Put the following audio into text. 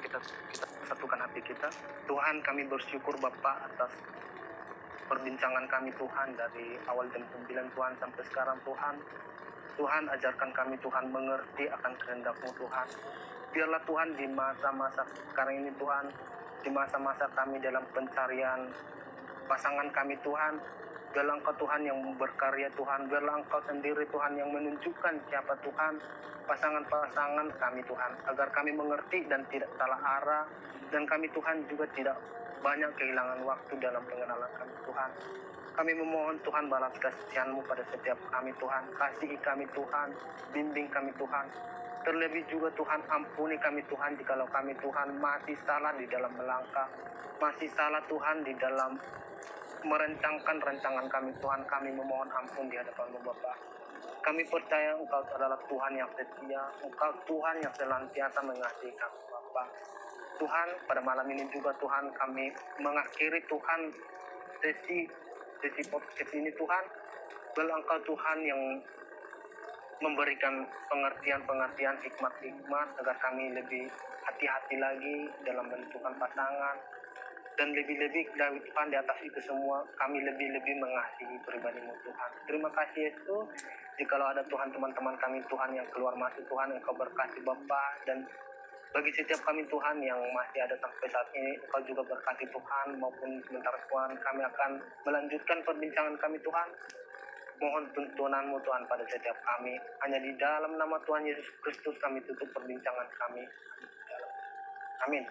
kita satukan hati kita. Tuhan, kami bersyukur Bapa atas perbincangan kami Tuhan, dari awal jam 9 Tuhan sampai sekarang Tuhan. Tuhan, ajarkan kami Tuhan mengerti akan kehendak-Mu Tuhan. Biarlah Tuhan di masa-masa sekarang ini Tuhan, di masa-masa kami dalam pencarian pasangan kami Tuhan, biarlah Engkau Tuhan yang berkarya Tuhan, biarlah Engkau sendiri Tuhan yang menunjukkan siapa Tuhan pasangan-pasangan kami Tuhan, agar kami mengerti dan tidak salah arah, dan kami Tuhan juga tidak banyak kehilangan waktu dalam pengenalan kami Tuhan. Kami memohon Tuhan balas kasihan-Mu pada setiap kami Tuhan, kasihi kami Tuhan, bimbing kami Tuhan. Terlebih juga Tuhan, ampuni kami Tuhan jikalau kami Tuhan masih salah di dalam melangkah, masih salah Tuhan di dalam merencangkan rancangan kami Tuhan. Kami memohon ampun di hadapan-Mu Bapa. Kami percaya Engkau adalah Tuhan yang setia, Engkau Tuhan yang senantiasa mengasihi kami Bapa. Tuhan, pada malam ini juga Tuhan kami mengakhiri Tuhan sesi podcast ini Tuhan. Biarlah Engkau Tuhan yang memberikan pengertian-pengertian, hikmat-hikmat agar kami lebih hati-hati lagi dalam menentukan pasangan. Dan lebih-lebih dari Tuhan, di atas itu semua kami lebih-lebih mengasihi pribadi-Mu Tuhan. Terima kasih Yesus. Jikalau ada Tuhan teman-teman kami Tuhan yang keluar masuk Tuhan, Engkau berkati Bapa, dan bagi setiap kami Tuhan yang masih ada sampai saat ini, Engkau juga berkati Tuhan. Maupun sebentar Tuhan kami akan melanjutkan perbincangan kami Tuhan. Mohon tuntunan-Mu Tuhan pada setiap kami. Hanya di dalam nama Tuhan Yesus Kristus kami tutup perbincangan kami. Amin.